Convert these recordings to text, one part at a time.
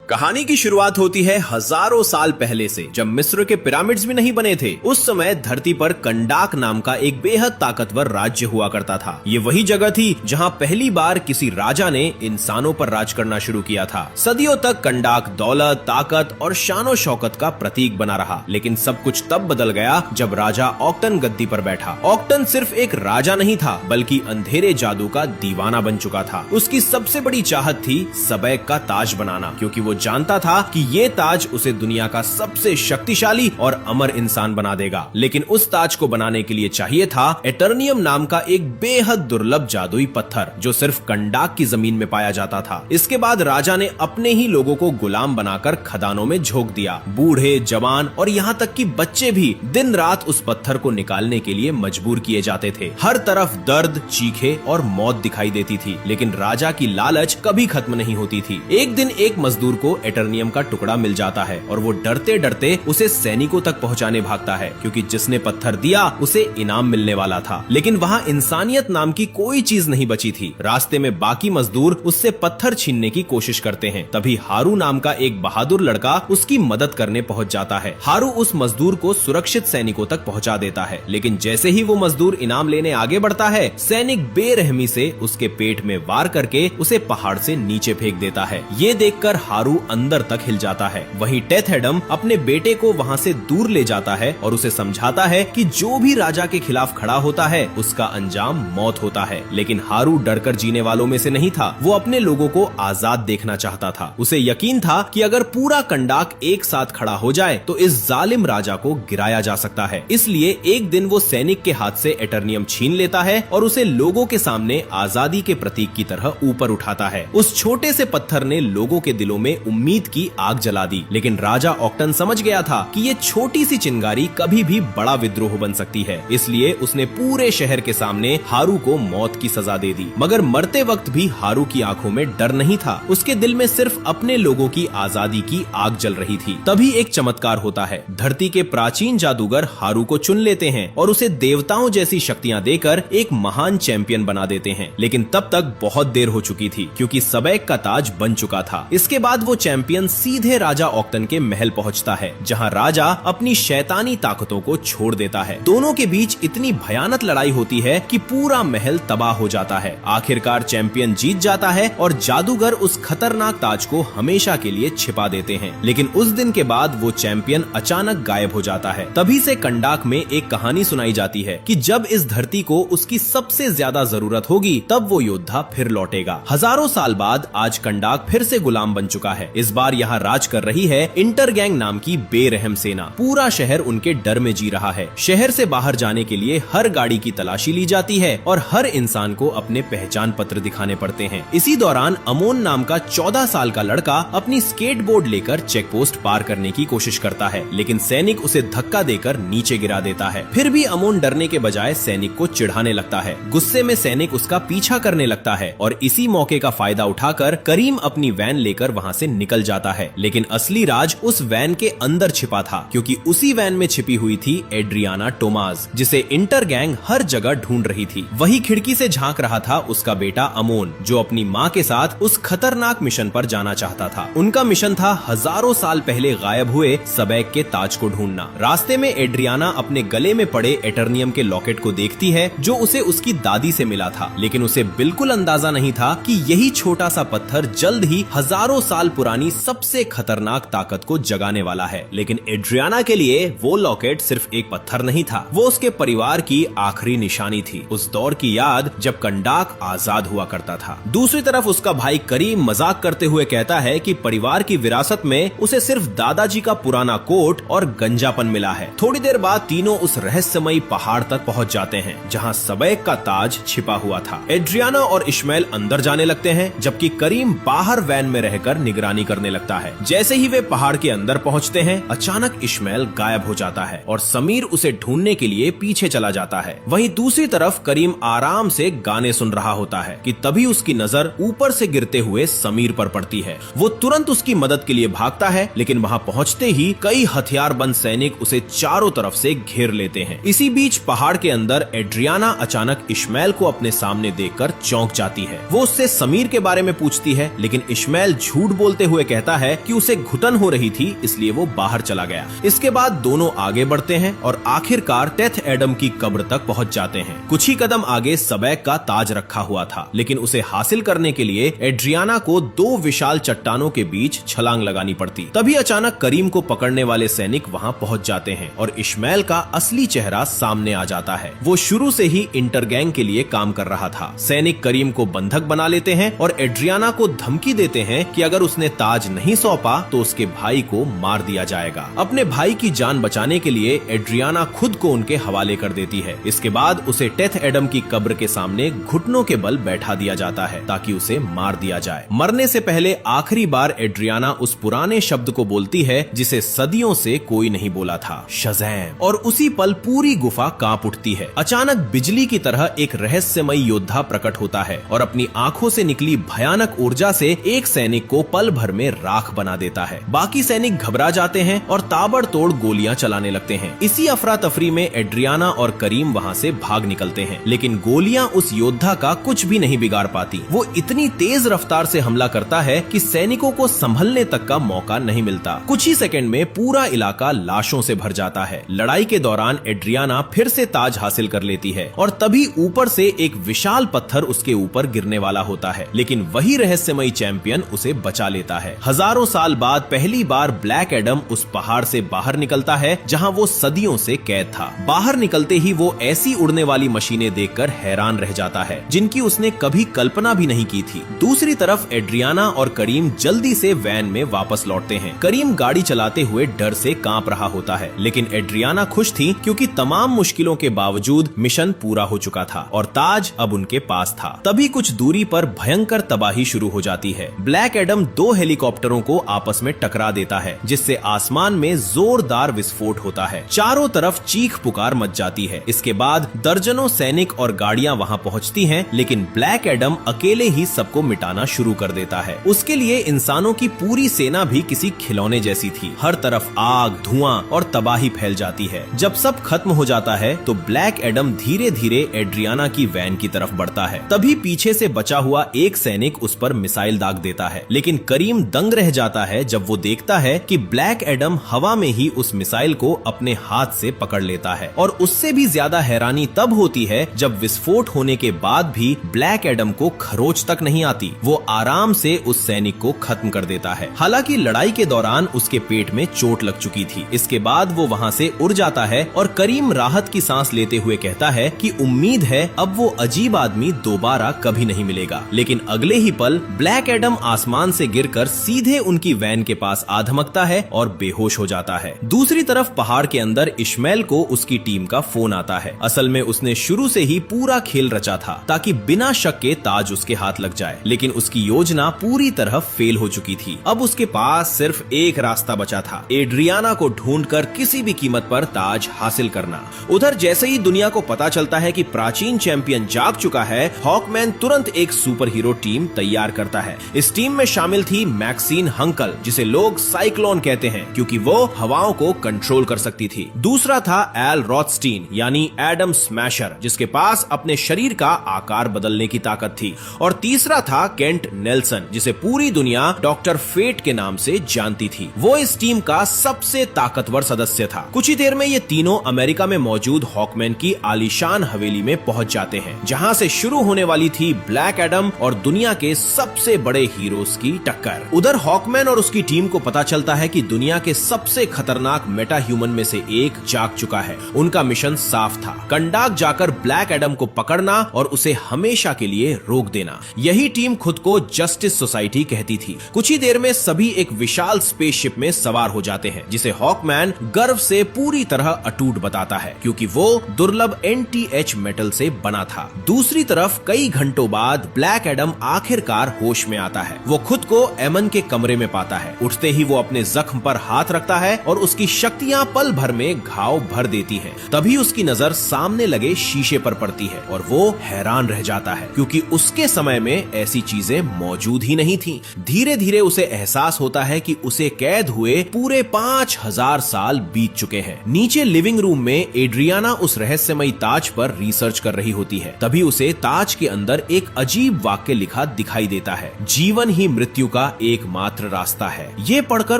कहानी की शुरुआत होती है हजारों साल पहले से, जब मिस्र के पिरामिड्स भी नहीं बने थे। उस समय धरती पर कंडाक नाम का एक बेहद ताकतवर राज्य हुआ करता था। ये वही जगह थी जहां पहली बार किसी राजा ने इंसानों पर राज करना शुरू किया था। सदियों तक कंडाक दौलत, ताकत और शानो शौकत का प्रतीक बना रहा, लेकिन सब कुछ तब बदल गया जब राजा ऑक्टन गद्दी पर बैठा। ऑक्टन सिर्फ एक राजा नहीं था, बल्कि अंधेरे जादू का दीवाना बन चुका था। उसकी सबसे बड़ी चाहत थी सबैक का ताज बनाना, क्योंकि वो जानता था कि ये ताज उसे दुनिया का सबसे शक्तिशाली और अमर इंसान बना देगा। लेकिन उस ताज को बनाने के लिए चाहिए था एटर्नियम नाम का एक बेहद दुर्लभ जादुई पत्थर, जो सिर्फ कंडाक की जमीन में पाया जाता था। इसके बाद राजा ने अपने ही लोगों को गुलाम बनाकर खदानों में झोंक दिया। बूढ़े, जवान और यहाँ तक कि बच्चे भी दिन रात उस पत्थर को निकालने के लिए मजबूर किए जाते थे। हर तरफ दर्द, चीखे और मौत दिखाई देती थी, लेकिन राजा की लालच कभी खत्म नहीं होती थी। एक दिन एक मजदूर को एटर्नियम का टुकड़ा मिल जाता है और वो डरते डरते उसे सैनिकों तक पहुंचाने भागता है, क्योंकि जिसने पत्थर दिया उसे इनाम मिलने वाला था। लेकिन वहाँ इंसानियत नाम की कोई चीज नहीं बची थी। रास्ते में बाकी मजदूर उससे पत्थर छीनने की कोशिश करते हैं। तभी हारू नाम का एक बहादुर लड़का उसकी मदद करने पहुंच जाता है। हारू उस मजदूर को सुरक्षित सैनिकों तक पहुंचा देता है, लेकिन जैसे ही वो मजदूर इनाम लेने आगे बढ़ता है, सैनिक बेरहमी से उसके पेट में वार करके उसे पहाड़ से नीचे फेंक देता है। ये देखकर हारू अंदर तक हिल जाता है। वहीं टेथ एडम अपने बेटे को वहां से दूर ले जाता है और उसे समझाता है कि जो भी राजा के खिलाफ खड़ा होता है उसका अंजाम मौत होता है। लेकिन हारू डरकर जीने वालों में से नहीं था। वो अपने लोगों को आजाद देखना चाहता था। उसे यकीन था कि अगर पूरा कंडाक एक साथ खड़ा हो जाए तो इस जालिम राजा को गिराया जा सकता है। इसलिए एक दिन वो सैनिक के हाथ से एटर्नियम छीन लेता है और उसे लोगों के सामने आजादी के प्रतीक की तरह ऊपर उठाता है। उस छोटे से पत्थर ने लोगों के दिलों में उम्मीद की आग जला दी। लेकिन राजा ऑक्टन समझ गया था कि ये छोटी सी चिंगारी कभी भी बड़ा विद्रोह बन सकती है। इसलिए उसने पूरे शहर के सामने हारू को मौत की सजा दे दी। मगर मरते वक्त भी हारू की आंखों में डर नहीं था। उसके दिल में सिर्फ अपने लोगों की आजादी की आग जल रही थी। तभी एक चमत्कार होता है। धरती के प्राचीन जादूगर हारू को चुन लेते हैं और उसे देवताओं जैसी शक्तियां देकर एक महान चैंपियन बना देते हैं। लेकिन तब तक बहुत देर हो चुकी थी, क्योंकि सबैक का ताज बन चुका था। इसके बाद वो चैंपियन सीधे राजा ऑक्टन के महल पहुंचता है, जहां राजा अपनी शैतानी ताकतों को छोड़ देता है। दोनों के बीच इतनी भयानक लड़ाई होती है कि पूरा महल तबाह हो जाता है। आखिरकार चैंपियन जीत जाता है और जादूगर उस खतरनाक ताज को हमेशा के लिए छिपा देते हैं। लेकिन उस दिन के बाद वो चैंपियन अचानक गायब हो जाता है। तभी से कंडाक में एक कहानी सुनाई जाती है कि जब इस धरती को उसकी सबसे ज्यादा जरूरत होगी, तब वो योद्धा फिर लौटेगा। हजारों साल बाद आज कंडाक फिर से गुलाम बन चुका है। इस बार यहाँ राज कर रही है इंटरगैंग नाम की बेरहम सेना। पूरा शहर उनके डर में जी रहा है। शहर से बाहर जाने के लिए हर गाड़ी की तलाशी ली जाती है और हर इंसान को अपने पहचान पत्र दिखाने पड़ते हैं। इसी दौरान अमोन नाम का 14 साल का लड़का अपनी स्केटबोर्ड लेकर चेक पोस्ट पार करने की कोशिश करता है, लेकिन सैनिक उसे धक्का देकर नीचे गिरा देता है। फिर भी अमोन डरने के बजाय सैनिक को चिढ़ाने लगता है। गुस्से में सैनिक उसका पीछा करने लगता है और इसी मौके का फायदा उठाकर करीम अपनी वैन लेकर वहाँ से निकल जाता है। लेकिन असली राज उस वैन के अंदर छिपा था, क्योंकि उसी वैन में छिपी हुई थी एड्रियाना टोमास, जिसे इंटरगैंग हर जगह ढूंढ रही थी। वही खिड़की से झांक रहा था उसका बेटा अमोन, जो अपनी माँ के साथ उस खतरनाक मिशन पर जाना चाहता था। उनका मिशन था हजारों साल पहले गायब हुए सबैक के ताज को ढूंढना। रास्ते में एड्रियाना अपने गले में पड़े एटर्नियम के लॉकेट को देखती है, जो उसे उसकी दादी से मिला था। लेकिन उसे बिल्कुल अंदाजा नहीं था कि यही छोटा सा पत्थर जल्द ही हजारों साल पुरानी सबसे खतरनाक ताकत को जगाने वाला है। लेकिन एड्रियाना के लिए वो लॉकेट सिर्फ एक पत्थर नहीं था, वो उसके परिवार की आखिरी निशानी थी, उस दौर की याद जब कंडाक आजाद हुआ करता था। दूसरी तरफ उसका भाई करीम मजाक करते हुए कहता है कि परिवार की विरासत में उसे सिर्फ दादाजी का पुराना कोट और गंजापन मिला है। थोड़ी देर बाद तीनों उस रहस्यमयी पहाड़ तक पहुंच जाते हैं, जहां सबैक का ताज छिपा हुआ था। एड्रियाना और इश्माइल अंदर जाने लगते हैं, जबकि करीम बाहर वैन में रहकर निगरानी करने लगता है। जैसे ही वे पहाड़ के अंदर पहुंचते हैं, अचानक इश्माइल गायब हो जाता है और समीर उसे ढूंढने के लिए पीछे चला जाता है। वहीं दूसरी तरफ करीम आराम से गाने सुन रहा होता है कि तभी उसकी नजर ऊपर से गिरते हुए समीर पर पड़ती है। वो तुरंत उसकी मदद के लिए भागता है, लेकिन वहां पहुंचते ही कई हथियारबंद सैनिक उसे चारों तरफ से घेर लेते हैं। इसी बीच पहाड़ के अंदर एड्रियाना अचानक इश्माइल को अपने सामने देखकर चौंक जाती है। वो उससे समीर के बारे में पूछती है, लेकिन इश्माइल झूठ बोलता बोलते हुए कहता है कि उसे घुटन हो रही थी, इसलिए वो बाहर चला गया। इसके बाद दोनों आगे बढ़ते हैं और आखिरकार टेथ एडम की कब्र तक पहुंच जाते हैं। कुछ ही कदम आगे सबैक का ताज रखा हुआ था, लेकिन उसे हासिल करने के लिए एड्रियाना को दो विशाल चट्टानों के बीच छलांग लगानी पड़ती। तभी अचानक करीम को पकड़ने वाले सैनिक वहां पहुंच जाते हैं और इश्माइल का असली चेहरा सामने आ जाता है। वो शुरू से ही इंटरगैंग के लिए काम कर रहा था। सैनिक करीम को बंधक बना लेते हैं और एड्रियाना को धमकी देते हैं कि अगर उसने ताज नहीं सौंपा तो उसके भाई को मार दिया जाएगा। अपने भाई की जान बचाने के लिए एड्रियाना खुद को उनके हवाले कर देती है। इसके बाद उसे टेथ एडम की कब्र के सामने घुटनों के बल बैठा दिया जाता है ताकि उसे मार दिया जाए। मरने से पहले आखिरी बार एड्रियाना उस पुराने शब्द को बोलती है जिसे सदियों से कोई नहीं बोला था, शज़ैम। और उसी पल पूरी गुफा कांप उठती है। अचानक बिजली की तरह एक रहस्यमयी योद्धा प्रकट होता है और अपनी आंखों से निकली भयानक ऊर्जा से एक सैनिक को पल भर में राख बना देता है। बाकी सैनिक घबरा जाते हैं और ताबड़तोड़ गोलियां चलाने लगते हैं। इसी अफरा तफरी में एड्रियाना और करीम वहां से भाग निकलते हैं, लेकिन गोलियां उस योद्धा का कुछ भी नहीं बिगाड़ पाती। वो इतनी तेज रफ्तार से हमला करता है कि सैनिकों को संभलने तक का मौका नहीं मिलता। कुछ ही सेकंड में पूरा इलाका लाशों से भर जाता है। लड़ाई के दौरान एड्रियाना फिर से ताज हासिल कर लेती है और तभी ऊपर से एक विशाल पत्थर उसके ऊपर गिरने वाला होता है, लेकिन वही रहस्यमयी चैंपियन उसे बचा लेता है। हजारों साल बाद पहली बार ब्लैक एडम उस पहाड़ से बाहर निकलता है जहां वो सदियों से कैद था। बाहर निकलते ही वो ऐसी उड़ने वाली मशीनें देखकर हैरान रह जाता है जिनकी उसने कभी कल्पना भी नहीं की थी। दूसरी तरफ एड्रियाना और करीम जल्दी से वैन में वापस लौटते हैं। करीम गाड़ी चलाते हुए डर से कांप रहा होता है, लेकिन एड्रियाना खुश थी क्योंकि तमाम मुश्किलों के बावजूद मिशन पूरा हो चुका था और ताज अब उनके पास था। तभी कुछ दूरी पर भयंकर तबाही शुरू हो जाती है। ब्लैक एडम दो हेलीकॉप्टरों को आपस में टकरा देता है जिससे आसमान में जोरदार विस्फोट होता है। चारों तरफ चीख पुकार मच जाती है। इसके बाद दर्जनों सैनिक और गाड़ियां वहां पहुंचती हैं, लेकिन ब्लैक एडम अकेले ही सबको मिटाना शुरू कर देता है। उसके लिए इंसानों की पूरी सेना भी किसी खिलौने जैसी थी। हर तरफ आग, धुआं और तबाही फैल जाती है। जब सब खत्म हो जाता है तो ब्लैक एडम धीरे धीरे एड्रियाना की वैन की तरफ बढ़ता है। तभी पीछे से बचा हुआ एक सैनिक उस पर मिसाइल दाग देता है, लेकिन करीम दंग रह जाता है जब वो देखता है कि ब्लैक एडम हवा में ही उस मिसाइल को अपने हाथ से पकड़ लेता है। और उससे भी ज्यादा हैरानी तब होती है जब विस्फोट होने के बाद भी ब्लैक एडम को खरोच तक नहीं आती। वो आराम से उस सैनिक को खत्म कर देता है। हालांकि लड़ाई के दौरान उसके पेट में चोट लग चुकी थी। इसके बाद वो वहां से उड़ जाता है और करीम राहत की सांस लेते हुए कहता है कि उम्मीद है अब वो अजीब आदमी दोबारा कभी नहीं मिलेगा। लेकिन अगले ही पल ब्लैक एडम आसमान से गिरकर सीधे उनकी वैन के पास आ धमकता है और बेहोश हो जाता है। दूसरी तरफ पहाड़ के अंदर इश्माइल को उसकी टीम का फोन आता है। असल में उसने शुरू से ही पूरा खेल रचा था ताकि बिना शक के ताज उसके हाथ लग जाए, लेकिन उसकी योजना पूरी तरह फेल हो चुकी थी। अब उसके पास सिर्फ एक रास्ता बचा था, एड्रियाना को ढूंढकर किसी भी कीमत पर ताज हासिल करना। उधर जैसे ही दुनिया को पता चलता है कि प्राचीन चैंपियन जाग चुका है, हॉकमैन तुरंत एक सुपर हीरो टीम तैयार करता है। इस टीम में शामिल थी मैक्सिन हंकल, जिसे लोग साइक्लोन कहते हैं क्योंकि वो हवाओं को कंट्रोल कर सकती थी। दूसरा था एल रॉथस्टीन यानी एडम स्मैशर, जिसके पास अपने शरीर का आकार बदलने की ताकत थी। और तीसरा था केंट नेल्सन, जिसे पूरी दुनिया डॉक्टर फेट के नाम से जानती थी। वो इस टीम का सबसे ताकतवर सदस्य था। कुछ ही देर में ये तीनों अमेरिका में मौजूद हॉकमैन की आलीशान हवेली में पहुंच जाते हैं, जहां से शुरू होने वाली थी ब्लैक एडम और दुनिया के सबसे बड़े हीरोज की टक्कर। उधर हॉकमैन और उसकी टीम को पता चलता है कि दुनिया के सबसे खतरनाक मेटा ह्यूमन में से एक जाग चुका है। उनका मिशन साफ था, कंडाक जाकर ब्लैक एडम को पकड़ना और उसे हमेशा के लिए रोक देना। यही टीम खुद को जस्टिस सोसाइटी कहती थी। कुछ ही देर में सभी एक विशाल स्पेसशिप में सवार हो जाते हैं, जिसे हॉकमैन गर्व से पूरी तरह अटूट बताता है क्योंकि वो दुर्लभ NTH मेटल से बना था। दूसरी तरफ कई घंटों बाद ब्लैक एडम आखिरकार होश में आता है। वो खुद को एमन के कमरे में पाता है। उठते ही वो अपने जख्म पर हाथ रखता है और उसकी शक्तियां पल भर में घाव भर देती हैं। तभी उसकी नजर सामने लगे शीशे पर पड़ती है और वो हैरान रह जाता है क्योंकि उसके समय में ऐसी चीजें मौजूद ही नहीं थी। धीरे धीरे उसे एहसास होता है कि उसे कैद हुए पूरे 5000 साल बीत चुके हैं। नीचे लिविंग रूम में एड्रियाना उस रहस्यमयी ताज पर रिसर्च कर रही होती है। तभी उसे ताज के अंदर एक अजीब वाक्य लिखा दिखाई देता है, जीवन ही मृत्यु का का एकमात्र रास्ता है। ये पढ़कर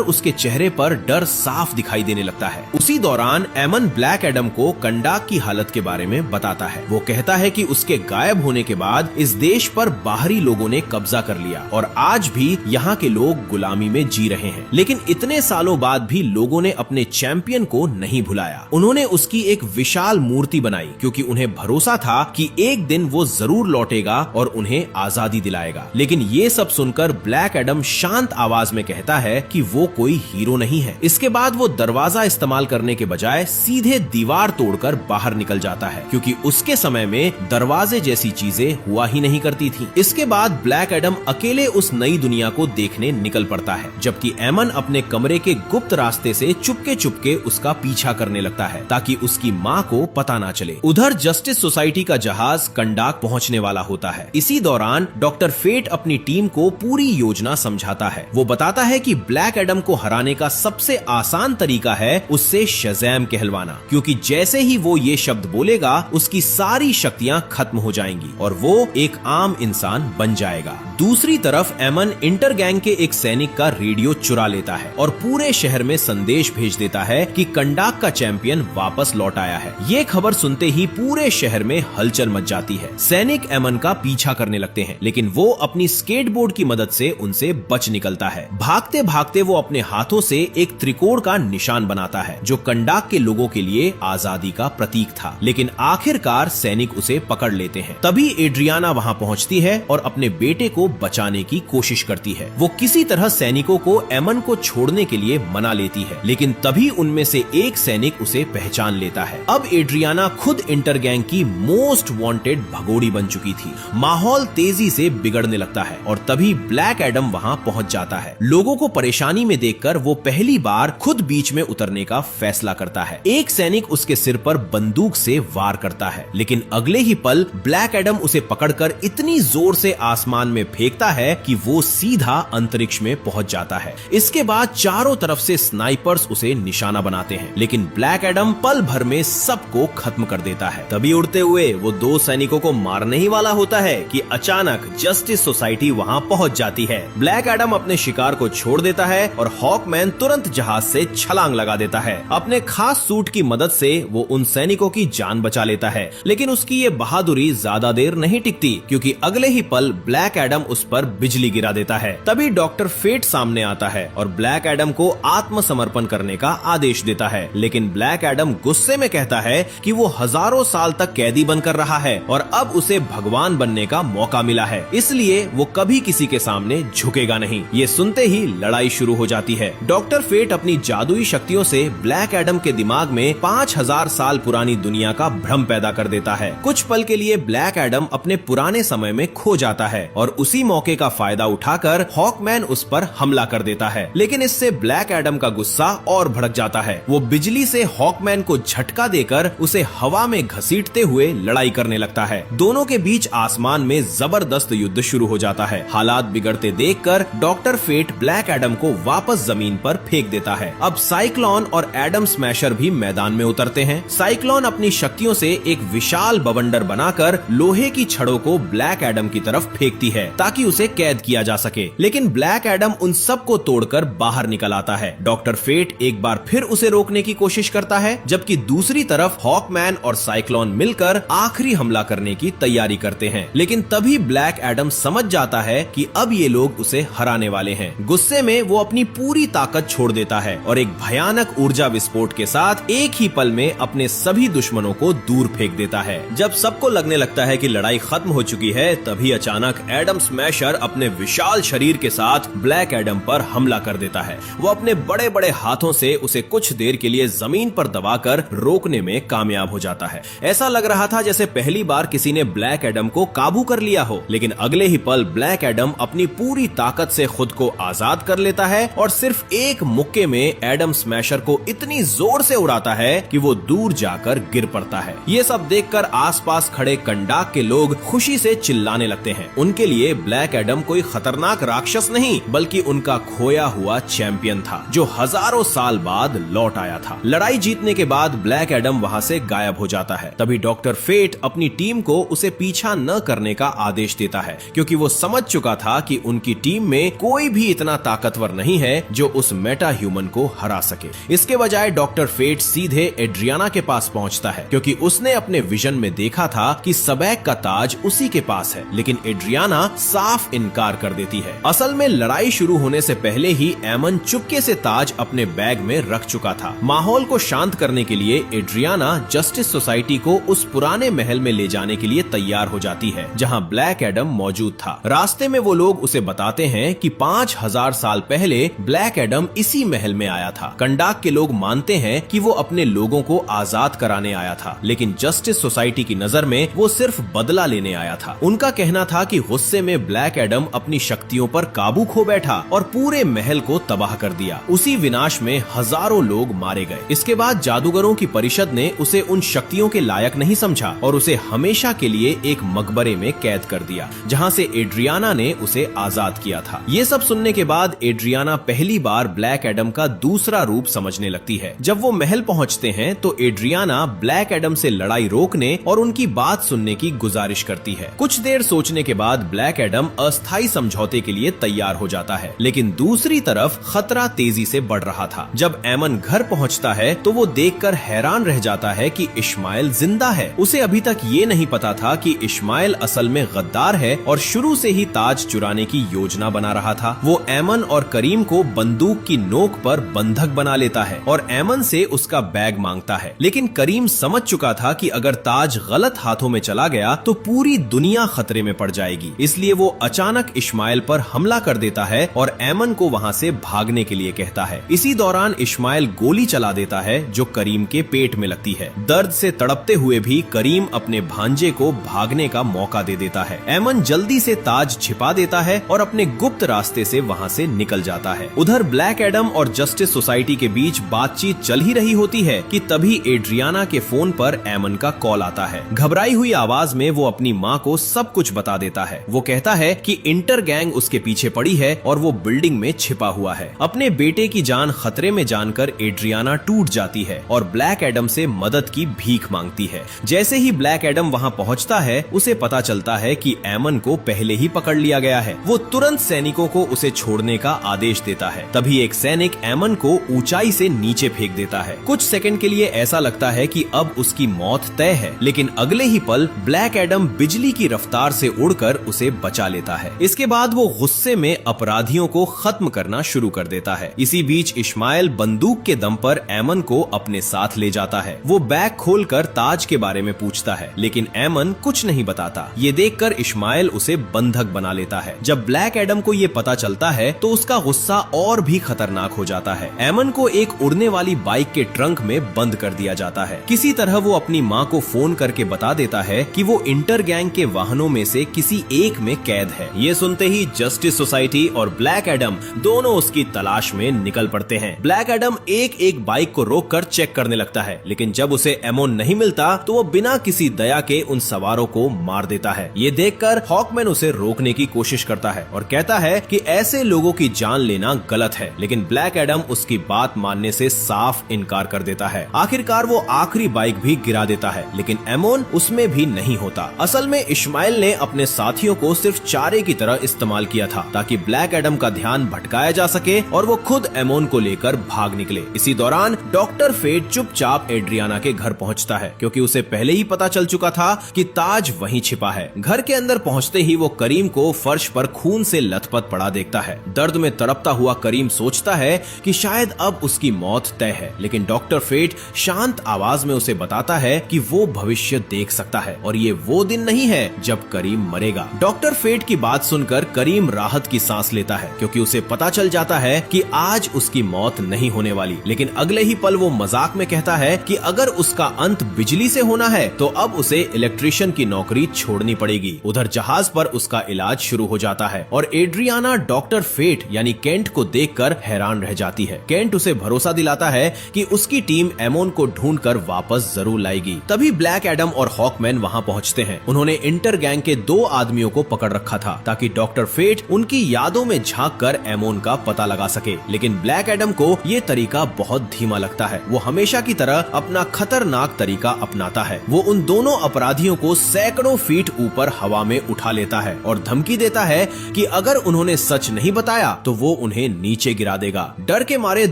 उसके चेहरे पर डर साफ दिखाई देने लगता है। उसी दौरान एमन ब्लैक एडम को कंडाक की हालत के बारे में बताता है। वो कहता है कि उसके गायब होने के बाद इस देश पर बाहरी लोगों ने कब्जा कर लिया और आज भी यहाँ के लोग गुलामी में जी रहे हैं। लेकिन इतने सालों बाद भी लोगों ने अपने चैंपियन को नहीं भुलाया। उन्होंने उसकी एक विशाल मूर्ति बनाई क्योंकि उन्हें भरोसा था कि एक दिन वो जरूर लौटेगा और उन्हें आजादी दिलाएगा। लेकिन ये सब सुनकर ब्लैक एडम शांत आवाज में कहता है कि वो कोई हीरो नहीं है। इसके बाद वो दरवाजा इस्तेमाल करने के बजाय सीधे दीवार तोड़कर बाहर निकल जाता है क्योंकि उसके समय में दरवाजे जैसी चीजें हुआ ही नहीं करती थी। इसके बाद ब्लैक एडम अकेले उस नई दुनिया को देखने निकल पड़ता है, जबकि एमन अपने कमरे के गुप्त रास्ते से चुपके चुपके उसका पीछा करने लगता है ताकि उसकी माँ को पता ना चले। उधर जस्टिस सोसाइटी का जहाज कंडाक पहुंचने वाला होता है। इसी दौरान डॉक्टर फेट अपनी टीम को पूरी योजना समझाता है। वो बताता है कि ब्लैक एडम को हराने का सबसे आसान तरीका है उससे शज़ैम कहलवाना, क्योंकि जैसे ही वो ये शब्द बोलेगा उसकी सारी शक्तियां खत्म हो जाएंगी और वो एक आम इंसान बन जाएगा। दूसरी तरफ एमन इंटर गैंग के एक सैनिक का रेडियो चुरा लेता है और पूरे शहर में संदेश भेज देता है कि कंडाक का चैंपियन वापस लौट आया है। ये खबर सुनते ही पूरे शहर में हलचल मच जाती है। सैनिक एमन का पीछा करने लगते हैं, लेकिन वो अपनी स्केटबोर्ड की मदद से उनसे बच निकलता है। भागते भागते वो अपने हाथों से एक त्रिकोण का निशान बनाता है जो कंडाक के लोगों के लिए आजादी का प्रतीक था। लेकिन आखिरकार सैनिक उसे पकड़ लेते हैं। तभी एड्रियाना वहां पहुंचती है और अपने बेटे को बचाने की कोशिश करती है। वो किसी तरह सैनिकों को एमन को छोड़ने के लिए मना लेती है, लेकिन तभी उनमें से एक सैनिक उसे पहचान लेता है। अब एड्रियाना खुद इंटर गैंग की मोस्ट वांटेड भगोड़ी बन चुकी थी। माहौल तेजी से बिगड़ने लगता है और तभी ब्लैक एडम वहां पहुंच जाता है। लोगों को परेशानी में देखकर वो पहली बार खुद बीच में उतरने का फैसला करता है। एक सैनिक उसके सिर पर बंदूक से वार करता है, लेकिन अगले ही पल ब्लैक एडम उसे पकड़कर इतनी जोर से आसमान में फेंकता है कि वो सीधा अंतरिक्ष में पहुंच जाता है। इसके बाद चारों तरफ से स्नाइपर्स उसे निशाना बनाते हैं, लेकिन ब्लैक एडम पल भर में सबको खत्म कर देता है। तभी उड़ते हुए वो दो सैनिकों को मारने ही वाला होता है कि अचानक जस्टिस सोसाइटी वहां पहुंच जाती है। ब्लैक एडम अपने शिकार को छोड़ देता है और हॉकमैन तुरंत जहाज से छलांग लगा देता है। अपने खास सूट की मदद से वो उन सैनिकों की जान बचा लेता है, लेकिन उसकी ये बहादुरी ज्यादा देर नहीं टिकती क्योंकि अगले ही पल ब्लैक एडम उस पर बिजली गिरा देता है। तभी डॉक्टर फेट सामने आता है और ब्लैक एडम को आत्मसमर्पण करने का आदेश देता है, लेकिन ब्लैक एडम गुस्से में कहता है कि वो हजारों साल तक कैदी बनकर रहा है और अब उसे भगवान बनने का मौका मिला है, इसलिए वो कभी किसी के सामने झुकेगा नहीं। ये सुनते ही लड़ाई शुरू हो जाती है। डॉक्टर फेट अपनी जादुई शक्तियों से ब्लैक एडम के दिमाग में 5000 साल पुरानी दुनिया का भ्रम पैदा कर देता है। कुछ पल के लिए ब्लैक एडम अपने पुराने समय में खो जाता है और उसी मौके का फायदा उठाकर हॉकमैन उस पर हमला कर देता है, लेकिन इससे ब्लैक एडम का गुस्सा और भड़क जाता है। वो बिजली से हॉकमैन को झटका देकर उसे हवा में घसीटते हुए लड़ाई करने लगता है। दोनों के बीच आसमान में जबरदस्त युद्ध शुरू हो जाता है। हालात बिगड़ते देखकर डॉक्टर फेट ब्लैक एडम को वापस जमीन पर फेंक देता है। अब साइक्लोन और एडम स्मैशर भी मैदान में उतरते हैं। साइक्लोन अपनी शक्तियों से एक विशाल बवंडर बनाकर लोहे की छड़ों को ब्लैक एडम की तरफ फेंकती है ताकि उसे कैद किया जा सके, लेकिन ब्लैक एडम उन सब को तोड़कर बाहर निकल आता है। डॉक्टर फेट एक बार फिर उसे रोकने की कोशिश करता है, जबकि दूसरी तरफ हॉकमैन और साइक्लोन मिलकर आखिरी हमला करने की तैयारी करते हैं। लेकिन तभी ब्लैक एडम समझ जाता है कि अब ये लोग उसे हराने वाले हैं। गुस्से में वो अपनी पूरी ताकत छोड़ देता है और एक भयानक ऊर्जा विस्फोट के साथ एक ही पल में अपने सभी दुश्मनों को दूर फेंक देता है। जब सबको लगने लगता है कि लड़ाई खत्म हो चुकी है, तभी अचानक एडम स्मैशर अपने विशाल शरीर के साथ ब्लैक एडम पर हमला कर देता है। वो अपने बड़े बड़े हाथों से उसे कुछ देर के लिए जमीन पर दबाकर रोकने में कामयाब हो जाता है। ऐसा लग रहा था जैसे पहली बार किसी ने ब्लैक एडम को काबू कर लिया हो, लेकिन अगले ही पल ब्लैक एडम अपनी पूरी ताकत से खुद को आजाद कर लेता है और सिर्फ एक मुक्के में एडम स्मैशर को इतनी जोर से उड़ाता है कि वो दूर जाकर गिर पड़ता है। ये सब देखकर आसपास खड़े कंडाक के लोग खुशी से चिल्लाने लगते हैं। उनके लिए ब्लैक एडम कोई खतरनाक राक्षस नहीं, बल्कि उनका खोया हुआ चैंपियन था जो हजारों साल बाद लौट आया था। लड़ाई जीतने के बाद ब्लैक एडम वहां से गायब हो जाता है। तभी डॉक्टर फेट अपनी टीम को उसे पीछा न करने का आदेश देता है, क्योंकि वो समझ चुका था कि उनकी टीम टीम में कोई भी इतना ताकतवर नहीं है जो उस मेटा ह्यूमन को हरा सके। इसके बजाय डॉक्टर फेट सीधे एड्रियाना के पास पहुंचता है, क्योंकि उसने अपने विजन में देखा था कि सबैक का ताज उसी के पास है। लेकिन एड्रियाना साफ इनकार कर देती है। असल में लड़ाई शुरू होने से पहले ही एमन चुपके से ताज अपने बैग में रख चुका था। माहौल को शांत करने के लिए एड्रियाना जस्टिस सोसाइटी को उस पुराने महल में ले जाने के लिए तैयार हो जाती है जहां ब्लैक एडम मौजूद था। रास्ते में वो लोग उसे बताते हैं कि 5000 साल पहले ब्लैक एडम इसी महल में आया था। कंडाक के लोग मानते हैं कि वो अपने लोगों को आजाद कराने आया था, लेकिन जस्टिस सोसाइटी की नजर में वो सिर्फ बदला लेने आया था। उनका कहना था कि गुस्से में ब्लैक एडम अपनी शक्तियों पर काबू खो बैठा और पूरे महल को तबाह कर दिया। उसी विनाश में हजारों लोग मारे गए। इसके बाद जादूगरों की परिषद ने उसे उन शक्तियों के लायक नहीं समझा और उसे हमेशा के लिए एक मकबरे में कैद कर दिया, जहां से एड्रियाना ने उसे आजाद किया था। ये सब सुनने के बाद एड्रियाना पहली बार ब्लैक एडम का दूसरा रूप समझने लगती है। जब वो महल पहुंचते हैं तो एड्रियाना ब्लैक एडम से लड़ाई रोकने और उनकी बात सुनने की गुजारिश करती है। कुछ देर सोचने के बाद ब्लैक एडम अस्थायी समझौते के लिए तैयार हो जाता है, लेकिन दूसरी तरफ खतरा तेजी से बढ़ रहा था। जब एमन घर पहुंचता है तो वो देखकर हैरान रह जाता है कि इश्माइल जिंदा है। उसे अभी तक ये नहीं पता था कि इश्माइल असल में गद्दार है और शुरू से ही ताज चुराने की योजना बना रहा था। वो एमन और करीम को बंदूक की नोक पर बंधक बना लेता है और एमन से उसका बैग मांगता है, लेकिन करीम समझ चुका था कि अगर ताज गलत हाथों में चला गया तो पूरी दुनिया खतरे में पड़ जाएगी। इसलिए वो अचानक इश्माइल पर हमला कर देता है और एमन को वहां से भागने के लिए कहता है। इसी दौरान इश्माइल गोली चला देता है जो करीम के पेट में लगती है। दर्द से तड़पते हुए भी करीम अपने भांजे को भागने का मौका दे देता है। एमन जल्दी से ताज छिपा देता है और अपने गुप्त रास्ते से वहां से निकल जाता है। उधर ब्लैक एडम और जस्टिस सोसाइटी के बीच बातचीत चल ही रही होती है कि तभी एड्रियाना के फोन पर एमन का कॉल आता है। घबराई हुई आवाज में वो अपनी माँ को सब कुछ बता देता है। वो कहता है कि इंटर गैंग उसके पीछे पड़ी है और वो बिल्डिंग में छिपा हुआ है। अपने बेटे की जान खतरे में जानकर एड्रियाना टूट जाती है और ब्लैक एडम से मदद की भीख मांगती है। जैसे ही ब्लैक एडम वहां पहुंचता है उसे पता चलता है कि एमन को पहले ही पकड़ लिया गया है। वो तुरंत सैनिकों को उसे छोड़ने का आदेश देता है। तभी एक सैनिक एमन को ऊंचाई से नीचे फेंक देता है। कुछ सेकंड के लिए ऐसा लगता है कि अब उसकी मौत तय है, लेकिन अगले ही पल ब्लैक एडम बिजली की रफ्तार से उड़कर उसे बचा लेता है। इसके बाद वो गुस्से में अपराधियों को खत्म करना शुरू कर देता है। इसी बीच इश्माइल बंदूक के दम पर एमन को अपने साथ ले जाता है। वो बैग खोलकर ताज के बारे में पूछता है, लेकिन एमन कुछ नहीं बताता। ये देखकर इश्माइल उसे बंधक बना लेता है। जब ब्लैक एडम को ये पता चलता है तो उसका गुस्सा और भी खतरनाक हो जाता है। एमन को एक उड़ने वाली बाइक के ट्रंक में बंद कर दिया जाता है। किसी तरह वो अपनी माँ को फोन करके बता देता है कि वो इंटर गैंग के वाहनों में से किसी एक में कैद है। ये सुनते ही जस्टिस सोसाइटी और ब्लैक एडम दोनों उसकी तलाश में निकल पड़ते हैं। ब्लैक एडम एक एक बाइक को रोककर चेक करने लगता है, लेकिन जब उसे एमोन नहीं मिलता तो वो बिना किसी दया के उन सवारों को मार देता है। ये देखकर हॉकमैन उसे रोकने की कोशिश करता है और कहता है कि ऐसे लोगों की जान लेना गलत है, लेकिन ब्लैक एडम उसकी बात मानने से साफ इनकार कर देता है। आखिरकार वो आखिरी बाइक भी गिरा देता है, लेकिन एमोन उसमें भी नहीं होता। असल में इश्माइल ने अपने साथियों को सिर्फ चारे की तरह इस्तेमाल किया था ताकि ब्लैक एडम का ध्यान भटकाया जा सके और वो खुद एमोन को लेकर भाग निकले। इसी दौरान डॉक्टर फेट चुपचाप एड्रियाना के घर पहुंचता है, क्योंकि उसे पहले ही पता चल चुका था कि ताज वहीं छिपा है। घर के अंदर पहुंचते ही वो करीम को फर्श पर खून से लथपथ पड़ा देखता है। दर्द में तड़पता हुआ करीम सोचता है कि शायद अब उसकी मौत तय है, लेकिन डॉक्टर फेट शांत आवाज में उसे बताता है कि वो भविष्य देख सकता है और ये वो दिन नहीं है जब करीम मरेगा। डॉक्टर फेट की बात सुनकर करीम राहत की सांस लेता है, क्योंकि उसे पता चल जाता है कि आज उसकी मौत नहीं होने वाली। लेकिन अगले ही पल वो मजाक में कहता है कि अगर उसका अंत बिजली से होना है तो अब उसे इलेक्ट्रिशियन की नौकरी छोड़नी पड़ेगी। उधर जहाज पर उसका इलाज शुरू हो जाता है और एड्रियाना डॉक्टर फेट यानी केंट को देखकर हैरान रह जाती है। केंट उसे भरोसा दिलाता है कि उसकी टीम एमोन को ढूंढकर वापस जरूर लाएगी। तभी ब्लैक एडम और हॉकमैन वहां पहुंचते हैं। उन्होंने इंटर गैंग के 2 आदमियों को पकड़ रखा था ताकि डॉक्टर फेट उनकी यादों में झांक कर एमोन का पता लगा सके, लेकिन ब्लैक एडम को ये तरीका बहुत धीमा लगता है। वो हमेशा की तरह अपना खतरनाक तरीका अपनाता है। वो उन दोनों अपराधियों को सैकड़ों फीट ऊपर हवा में उठा लेता है और धमकी देता है कि अगर उन्होंने सच नहीं बताया तो वो उन्हें नीचे गिरा देगा। डर के मारे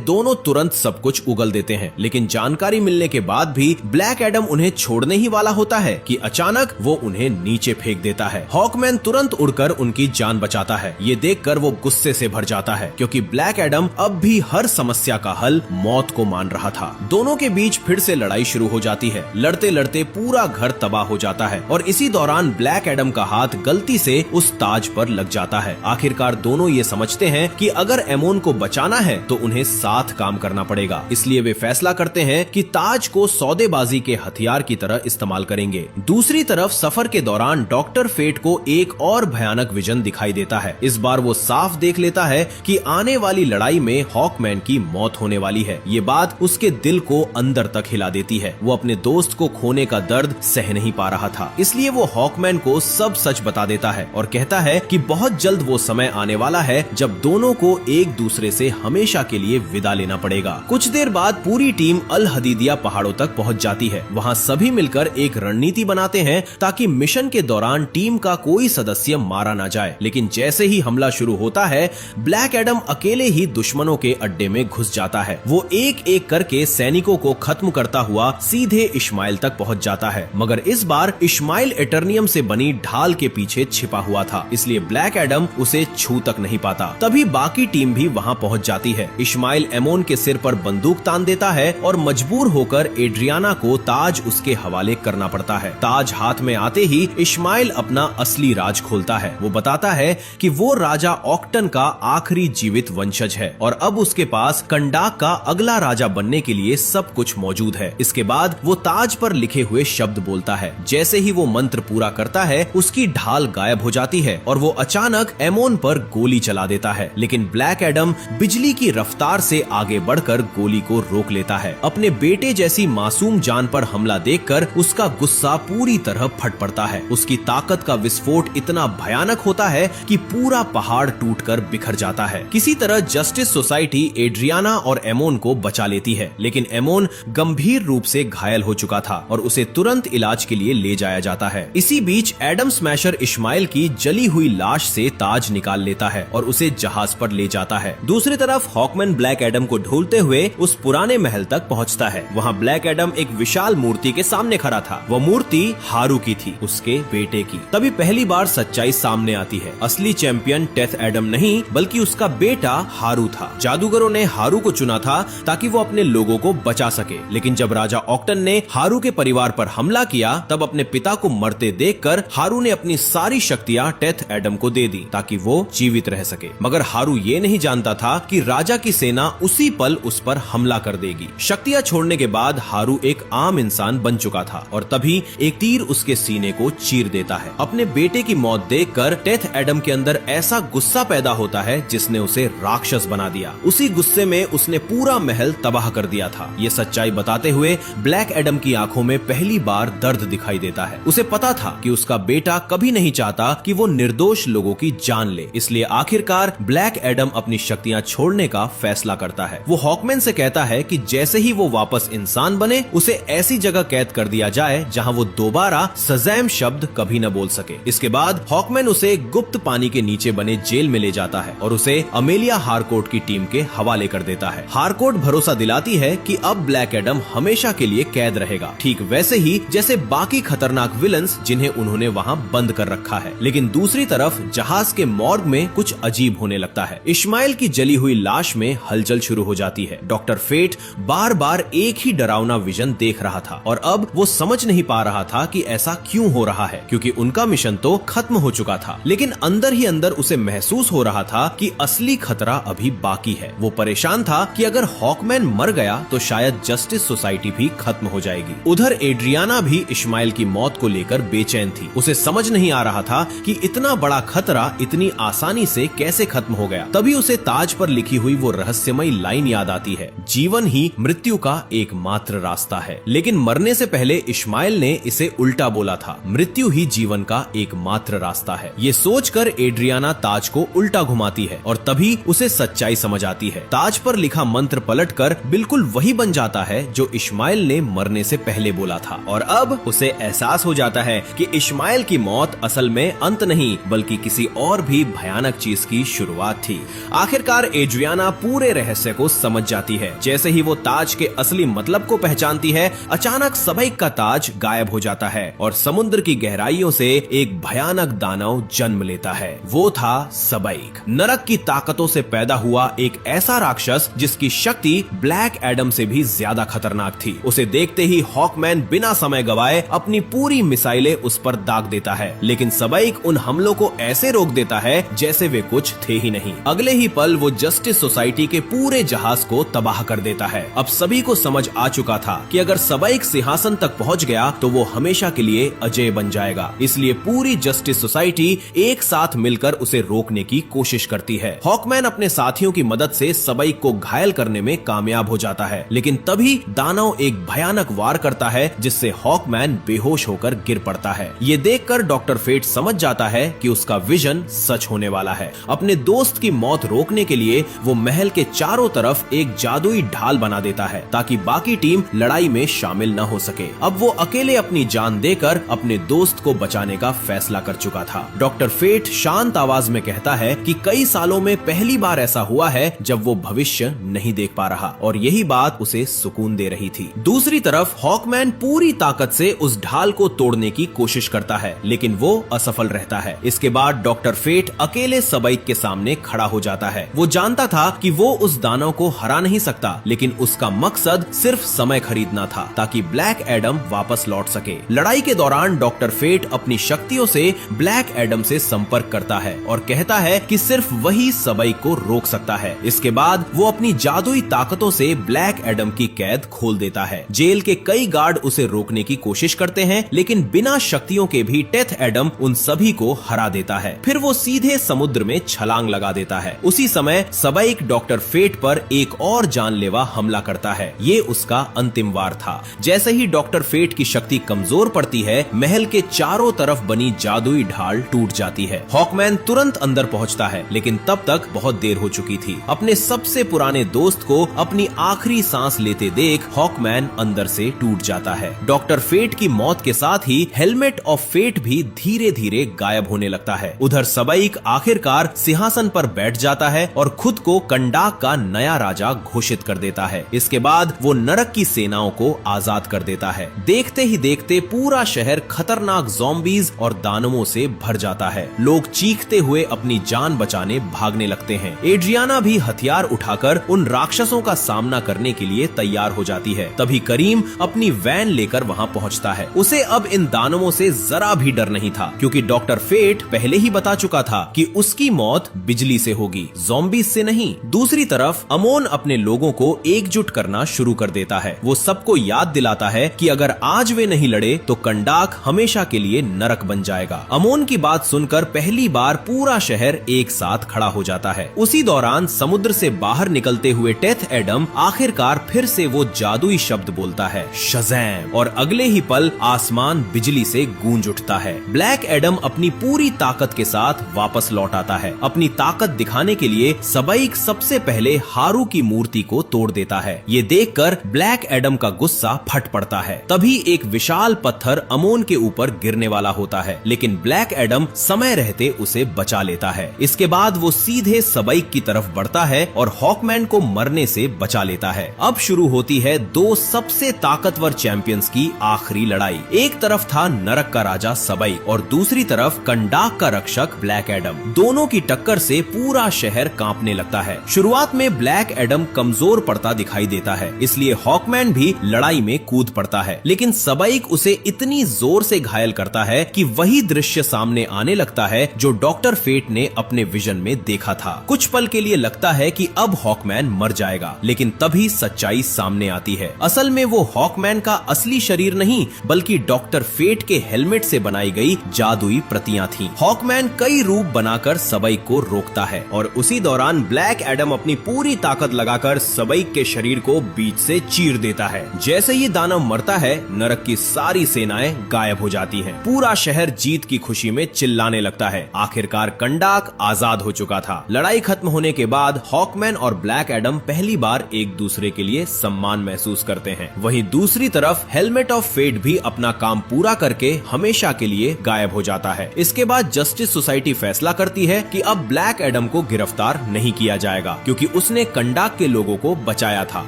दोनों तुरंत सब कुछ उगल देते हैं, लेकिन जानकारी मिलने के बाद भी ब्लैक एडम उन्हें छोड़ने ही वाला होता है कि अचानक वो उन्हें नीचे फेंक देता है। हॉकमैन तुरंत उड़कर उनकी जान बचाता है। ये देखकर वो गुस्से से भर जाता है, क्योंकि ब्लैक एडम अब भी हर समस्या का हल मौत को मान रहा था। दोनों के बीच फिर से लड़ाई शुरू हो जाती है। लड़ते लड़ते पूरा घर तबाह हो जाता है और इसी दौरान ब्लैक एडम का हाथ गलती से उस ताज पर लग जाता है। आखिरकार दोनों ये समझते हैं कि अगर एमोन को बचाना है तो उन्हें साथ काम करना पड़ेगा। इसलिए वे फैसला करते हैं कि ताज को सौदेबाजी के हथियार की तरह इस्तेमाल करेंगे। दूसरी तरफ सफर के दौरान डॉक्टर फेट को एक और भयानक विजन दिखाई देता है। इस बार वो साफ देख लेता है कि आने वाली लड़ाई में हॉकमैन की मौत होने वाली है। ये बात उसके दिल को अंदर तक हिला देती है। वो अपने दोस्त को खोने का दर्द सह नहीं पा रहा था, इसलिए वो हॉकमैन को सब सच बता देता है और कहता है कि बहुत जल्द वो समय आने वाला है जब दोनों को एक दूसरे से हमेशा के लिए विदा लेना पड़ेगा। कुछ देर बाद पूरी टीम अल हदीदिया पहाड़ों तक पहुंच जाती है। वहां सभी मिलकर एक रणनीति बनाते हैं ताकि मिशन के दौरान टीम का कोई सदस्य मारा ना जाए। लेकिन जैसे ही हमला शुरू होता है, ब्लैक एडम अकेले ही दुश्मनों के अड्डे में घुस जाता है। वो एक एक करके सैनिकों को खत्म करता हुआ सीधे इश्माइल तक पहुंच जाता है, मगर इस बार इश्माइल एटर्नियम से बनी ढाल के पीछे छिपा हुआ था, इसलिए ब्लैक एडम उसे छू तक नहीं पाता। तभी बाकी टीम भी वहां पहुंच जाती है। इश्माइल एमोन के सिर पर बंदूक तान देता है और मजबूर होकर एड्रियाना को ताज उसके हवाले करना पड़ता है। ताज हाथ में आते ही इश्माइल अपना असली राज खोलता है। वो बताता है कि वो राजा ऑक्टन का आखिरी जीवित वंशज है और अब उसके पास कंडाक का अगला राजा बनने के लिए सब कुछ मौजूद है। इसके बाद वो ताज पर लिखे हुए शब्द बोलता है। जैसे ही वो मंत्र पूरा करता है, उसकी ढाल गायब हो जाती है और वो अचानक एमोन पर गोली चला देता है। लेकिन ब्लैक एडम बिजली की रफ्तार से आगे बढ़कर गोली को रोक लेता है। अपने बेटे जैसी मासूम जान पर हमला देखकर उसका गुस्सा पूरी तरह फट पड़ता है। उसकी ताकत का विस्फोट इतना भयानक होता है कि पूरा पहाड़ टूटकर बिखर जाता है। किसी तरह जस्टिस सोसाइटी एड्रियाना और एमोन को बचा लेती है, लेकिन एमोन गंभीर रूप से घायल हो चुका था और उसे तुरंत इलाज के लिए ले जाया जाता है। इसी बीच एडम स्मैशर इश्माइल की जली हुई लाश से ताज निकाल लेता है और उसे जहाज पर ले जाता है। दूसरी तरफ हॉकमैन ब्लैक एडम को ढूंढते हुए उस पुराने महल तक पहुंचता है। वहां ब्लैक एडम एक विशाल मूर्ति के सामने खड़ा था। वो मूर्ति हारू की थी, उसके बेटे की। तभी पहली बार सच्चाई सामने आती है। असली चैंपियन टेथ एडम नहीं बल्कि उसका बेटा हारू था। जादूगरों ने हारू को चुना था ताकि वो अपने लोगों को बचा सके, लेकिन जब राजा ऑक्टन ने हारू के परिवार पर हमला किया तब अपने पिता को मरते देखकर हारू ने अपनी सारी शक्तियां टेथ एडम को दे दी ताकि वो जीवित रह सके। मगर हारू ये नहीं जानता था कि राजा की सेना उसी पल उस पर हमला कर देगी। शक्तियां छोड़ने के बाद हारू एक आम इंसान बन चुका था और तभी एक तीर उसके सीने को चीर देता है। अपने बेटे की मौत देखकर टेथ एडम के अंदर ऐसा गुस्सा पैदा होता है जिसने उसे राक्षस बना दिया। उसी गुस्से में उसने पूरा महल तबाह कर दिया था। ये सच्चाई बताते हुए ब्लैक एडम की आंखों में पहली बार दर्द दिखाई देता है। उसे पता था कि उसका बेटा कभी नहीं चाहता कि वो निर्दोष लोगों की जान ले, इसलिए आखिरकार ब्लैक एडम अपनी शक्तियां छोड़ने का फैसला करता है। वो हॉकमैन से कहता है कि जैसे ही वो वापस इंसान बने उसे ऐसी जगह कैद कर दिया जाए जहां वो दोबारा सजैम शब्द कभी न बोल सके। इसके बाद हॉकमैन उसे गुप्त पानी के नीचे बने जेल में ले जाता है और उसे अमेलिया हारकोर्ट की टीम के हवाले कर देता है। हारकोर्ट भरोसा दिलाती है कि अब ब्लैक एडम हमेशा के लिए कैद रहेगा, ठीक वैसे ही जैसे बाकी खतरनाक विलन्स जिन्हें उन्होंने वहां बंद कर रखा है। लेकिन दूसरी तरफ जहाज के मॉर्ग में कुछ अजीब होने लगता है। इश्माइल की जली हुई लाश में हलचल शुरू हो जाती है। डॉक्टर फेट बार बार एक ही डरावना विजन देख रहा था और अब वो समझ नहीं पा रहा था कि ऐसा क्यों हो रहा है, क्योंकि उनका मिशन तो खत्म हो चुका था। लेकिन अंदर ही अंदर उसे महसूस हो रहा था कि असली खतरा अभी बाकी है। वो परेशान था कि अगर हॉकमैन मर गया तो शायद जस्टिस सोसाइटी भी खत्म हो जाएगी। उधर एड्रियाना भी इश्माइल की मौत को लेकर बेचैन थी। उसे समझ नहीं आ रहा था कि इतना बड़ा खतरा इतनी आसानी से कैसे खत्म हो गया। तभी उसे ताज पर लिखी हुई वो रहस्यमयी लाइन याद आती है, जीवन ही मृत्यु का एकमात्र रास्ता है। लेकिन मरने से पहले इश्माइल ने इसे उल्टा बोला था, मृत्यु ही जीवन का एकमात्र रास्ता है। ये सोचकर एड्रियाना ताज को उल्टा घुमाती है और तभी उसे सच्चाई समझ आती है। ताज पर लिखा मंत्र पलटकर बिल्कुल वही बन जाता है जो इश्माइल ने मरने से पहले बोला था और अब उसे एहसास हो जाता है कि इश्माइल की मौत असल में अंत नहीं बल्कि किसी और और भी भयानक चीज की शुरुआत थी। आखिरकार एड्रियाना पूरे रहस्य को समझ जाती है। जैसे ही वो ताज के असली मतलब को पहचानती है, अचानक सबैक का ताज गायब हो जाता है और समुद्र की गहराइयों से एक भयानक दानव जन्म लेता है। वो था सबैक, नरक की ताकतों से पैदा हुआ एक ऐसा राक्षस जिसकी शक्ति ब्लैक एडम से भी ज्यादा खतरनाक थी। उसे देखते ही हॉकमैन बिना समय गवाए अपनी पूरी मिसाइलें उस पर दाग देता है, लेकिन सबैक उन हमलों को ऐसे रोक देता है जैसे वे कुछ थे ही नहीं। अगले ही पल वो जस्टिस सोसाइटी के पूरे जहाज को तबाह कर देता है। अब सभी को समझ आ चुका था कि अगर सबैक सिंहासन तक पहुंच गया तो वो हमेशा के लिए अजय बन जाएगा, इसलिए पूरी जस्टिस सोसाइटी एक साथ मिलकर उसे रोकने की कोशिश करती है। हॉकमैन अपने साथियों की मदद से सबैक को घायल करने में कामयाब हो जाता है, लेकिन तभी दानव एक भयानक वार करता है जिससे हॉकमैन बेहोश होकर गिर पड़ता है। ये देखकर डॉक्टर फेट समझ जाता है कि उसका विजन सच होने वाला है। अपने दोस्त की मौत रोकने के लिए वो महल के चारों तरफ एक जादुई ढाल बना देता है ताकि बाकी टीम लड़ाई में शामिल न हो सके। अब वो अकेले अपनी जान देकर अपने दोस्त को बचाने का फैसला कर चुका था। डॉक्टर फेट शांत आवाज में कहता है कि कई सालों में पहली बार ऐसा हुआ है जब वो भविष्य नहीं देख पा रहा, और यही बात उसे सुकून दे रही थी। दूसरी तरफ हॉकमैन पूरी ताकत से उस ढाल को तोड़ने की कोशिश करता है, लेकिन वो असफल रहता है। इसके बाद डॉक्टर फेट अकेले सबैक के सामने खड़ा हो जाता है। वो जानता था कि वो उस दानव को हरा नहीं सकता, लेकिन उसका मकसद सिर्फ समय खरीदना था ताकि ब्लैक एडम वापस लौट सके। लड़ाई के दौरान डॉक्टर फेट अपनी शक्तियों से ब्लैक एडम से संपर्क करता है और कहता है कि सिर्फ वही सबैक को रोक सकता है। इसके बाद वो अपनी जादुई ताकतों से ब्लैक एडम की कैद खोल देता है। जेल के कई गार्ड उसे रोकने की कोशिश करते हैं, लेकिन बिना शक्तियों के भी टेथ एडम उन सभी को हरा देता है। फिर वो सीधे समुद्र में छलांग लगा देता है। उसी समय सबैक डॉक्टर फेट पर एक और जानलेवा हमला करता है। ये उसका अंतिम वार था। जैसे ही डॉक्टर फेट की शक्ति कमजोर पड़ती है, महल के चारों तरफ बनी जादुई ढाल टूट जाती है। हॉकमैन तुरंत अंदर पहुंचता है, लेकिन तब तक बहुत देर हो चुकी थी। अपने सबसे पुराने दोस्त को अपनी आखिरी सांस लेते देख हॉकमैन अंदर से टूट जाता है। डॉक्टर फेट की मौत के साथ ही हेलमेट ऑफ फेट भी धीरे धीरे गायब होने लगता है। उधर सबैक आखिरकार सिंहासन पर बैठ जाता है और खुद को कंडाक का नया राजा घोषित कर देता है। इसके बाद वो नरक की सेनाओं को आजाद कर देता है। देखते ही देखते पूरा शहर खतरनाक ज़ॉम्बीज और दानवों से भर जाता है। लोग चीखते हुए अपनी जान बचाने भागने लगते हैं। एड्रियाना भी हथियार उठाकर उन राक्षसों का सामना करने के लिए तैयार हो जाती है। तभी करीम अपनी वैन लेकर वहां पहुंचता है। उसे अब इन दानवों से जरा भी डर नहीं था, क्योंकि डॉक्टर फेट पहले ही बता चुका था कि उसकी मौत बिजली से होगी, ज़ॉम्बीज से नहीं। दूसरी तरफ अमोन अपने लोगों को एकजुट करना शुरू कर देता है। वो सबको याद दिलाता है कि अगर आज वे नहीं लड़े तो कंडाक हमेशा के लिए नरक बन जाएगा। अमोन की बात सुनकर पहली बार पूरा शहर एक साथ खड़ा हो जाता है। उसी दौरान समुद्र से बाहर निकलते हुए टेथ एडम आखिरकार फिर से वो जादुई शब्द बोलता है, शज़ैम, और अगले ही पल आसमान बिजली से गूंज उठता है। ब्लैक एडम अपनी पूरी ताकत के साथ वापस लौट आता है। अपनी ताकत दिखाने के लिए सबैक सबसे पहले हारू की मूर्ति को तोड़ देता है। ये देखकर ब्लैक एडम का गुस्सा फट पड़ता है। तभी एक विशाल पत्थर अमोन के ऊपर गिरने वाला होता है, लेकिन ब्लैक एडम समय रहते उसे बचा लेता है। इसके बाद वो सीधे सबैक की तरफ बढ़ता है और हॉकमैन को मरने से बचा लेता है। अब शुरू होती है दो सबसे ताकतवर चैंपियंस की आखिरी लड़ाई। एक तरफ था नरक का राजा सबैक और दूसरी तरफ कंडाक का रक्षक ब्लैक एडम। दोनों की टक्कर से पूरा शहर कांपने लगता है। शुरुआत में ब्लैक एडम कमजोर पड़ता दिखाई देता है, इसलिए हॉकमैन भी लड़ाई में कूद पड़ता है, लेकिन सबैक उसे इतनी जोर से घायल करता है कि वही दृश्य सामने आने लगता है जो डॉक्टर फेट ने अपने विजन में देखा था। कुछ पल के लिए लगता है कि अब हॉकमैन मर जाएगा, लेकिन तभी सच्चाई सामने आती है। असल में वो हॉकमैन का असली शरीर नहीं, बल्कि डॉक्टर फेट के हेलमेट से बनाई गई जादुई प्रतियां थीं। हॉकमैन कई रूप बनाकर सबैक को रोकता है और उसी दौरान ब्लैक एडम अपनी पूरी ताकत लगाकर सबैक के शरीर को बीच से चीर देता है। जैसे ही दानव मरता है, नरक की सारी सेनाएं गायब हो जाती हैं। पूरा शहर जीत की खुशी में चिल्लाने लगता है। आखिरकार कंडाक आजाद हो चुका था। लड़ाई खत्म होने के बाद हॉकमैन और ब्लैक एडम पहली बार एक दूसरे के लिए सम्मान महसूस करते हैं। वहीं दूसरी तरफ हेलमेट ऑफ फेट भी अपना काम पूरा करके हमेशा के लिए गायब हो जाता है। इसके बाद जस्टिस सोसाइटी सोसाइटी फैसला करती है कि अब ब्लैक एडम को गिरफ्तार नहीं किया जाएगा क्योंकि उसने कंडाक के लोगों को बचाया था।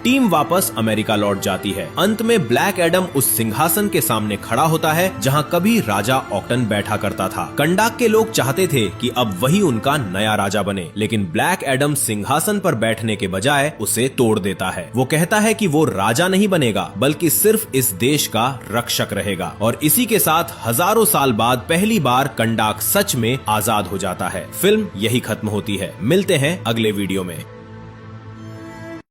टीम वापस अमेरिका लौट जाती है। अंत में ब्लैक एडम उस सिंहासन के सामने खड़ा होता है जहां कभी राजा ऑक्टन बैठा करता था। कंडाक के लोग चाहते थे कि अब वही उनका नया राजा बने, लेकिन ब्लैक एडम सिंहासन पर बैठने के बजाय उसे तोड़ देता है। वो कहता है कि वो राजा नहीं बनेगा बल्कि सिर्फ इस देश का रक्षक रहेगा। और इसी के साथ हजारों साल बाद पहली बार कंडाक सच में आजाद हो जाता है। फिल्म यही खत्म होती है। मिलते हैं अगले वीडियो में।